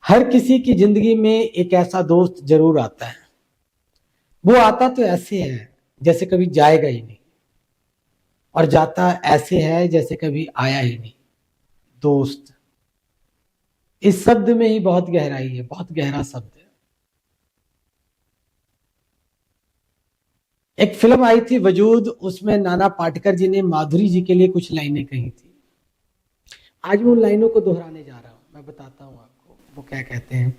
हर किसी की जिंदगी में एक ऐसा दोस्त जरूर आता है। वो आता तो ऐसे है जैसे कभी जाएगा ही नहीं, और जाता ऐसे है जैसे कभी आया ही नहीं। दोस्त, इस शब्द में ही बहुत गहराई है, बहुत गहरा शब्द है। एक फिल्म आई थी वजूद, उसमें नाना पाटेकर जी ने माधुरी जी के लिए कुछ लाइनें कही थी। आज मैं उन लाइनों को दोहराने जा रहा हूं। मैं बताता हूं आपको वो क्या कहते हैं।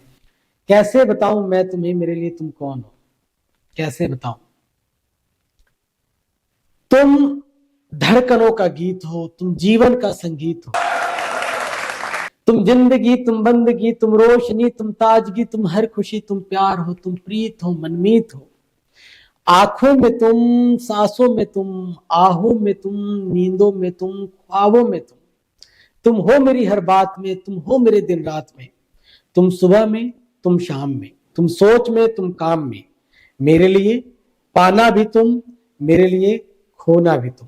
कैसे बताऊं मैं तुम्हें, मेरे लिए तुम कौन हो। कैसे बताऊं। तुम धड़कनों का गीत हो, तुम जीवन का संगीत हो, तुम जिंदगी, तुम बंदगी, तुम रोशनी, तुम ताजगी, तुम हर खुशी, तुम प्यार हो, तुम प्रीत हो, मनमीत हो। आंखों में तुम, सांसों में तुम, आहों में तुम, नींदों में तुम, ख्वाबों में तुम हो मेरी हर बात में, तुम हो मेरे दिन रात में। तुम सुबह में, तुम शाम में, तुम सोच में, तुम काम में। मेरे लिए पाना भी तुम, मेरे लिए खोना भी तुम,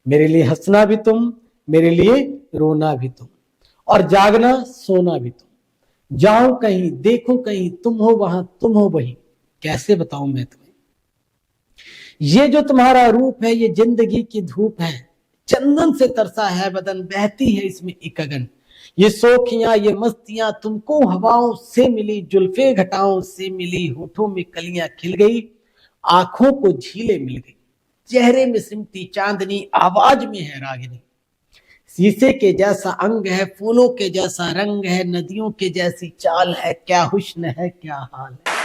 मेरे लिए हंसना भी तुम, मेरे लिए रोना भी तुम, और जागना सोना भी तुम। जाऊं कहीं, देखूं कहीं, तुम हो वहां, तुम हो वहीं। कैसे बताऊं मैं तुम्हें। ये जो तुम्हारा रूप है, ये जिंदगी की धूप है। चंदन से तरसा है बदन, बहती है इसमें एक अगन। ये सोखियां, ये मस्तियां तुमको हवाओं से मिली, जुल्फे घटाओं से मिली, होठों में कलियां खिल गई, आंखों को झीलें मिल गई। चेहरे में सिमटी चांदनी, आवाज में है रागिनी। शीशे के जैसा अंग है, फूलों के जैसा रंग है, नदियों के जैसी चाल है, क्या हुस्न है, क्या हाल है।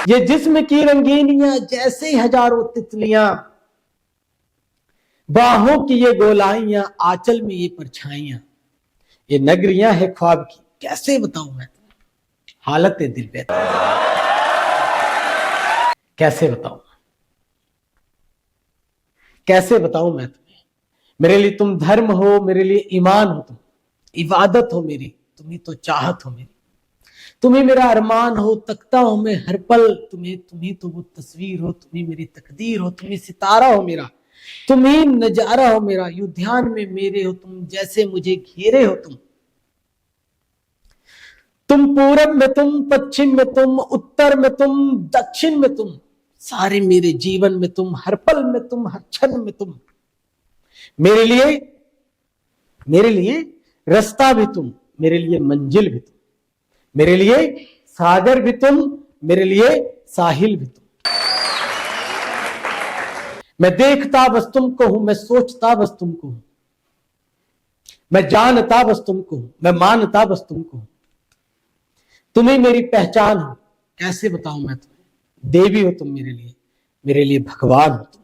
ये जिस्म की रंगीनियां जैसे हजारों तितलियां, बाहों की ये गोलाइयां, आंचल में ये परछाइयां, ये नगरियां है ख्वाब की। कैसे बताऊं मैं तुम्हें, हालत है दिल पे। कैसे बताऊं, कैसे बताऊं मैं तुम्हें। मेरे लिए तुम धर्म हो, मेरे लिए ईमान हो, तुम इबादत हो मेरी, तुम ही तो चाहत हो मेरी। तुम ही मेरा अरमान हो, तकता हूं मैं हर पल तुम्हें। तुम ही तो वो तस्वीर हो, तुम ही मेरी तकदीर हो, तुम ही सितारा हो मेरा, तुम ही नजारा हो मेरा। यू ध्यान में मेरे हो तुम, जैसे मुझे घेरे हो तुम पूरब में तुम, पश्चिम में तुम, उत्तर में तुम, दक्षिण में तुम, सारे मेरे जीवन में तुम, हर पल में तुम, हर क्षण में तुम। मेरे लिए, मेरे लिए रास्ता भी तुम, मेरे लिए मंजिल भी तुम, मेरे लिए सागर भी तुम, मेरे लिए साहिल भी तुम। मैं देखता बस तुमको हूं, मैं सोचता बस तुमको हूं, मैं जानता बस तुमको हूं, मैं मानता बस तुमको हूं। तुम्हें मेरी पहचान हो। कैसे बताऊं मैं तुम्हें। देवी हो तुम मेरे लिए भगवान हो तुम।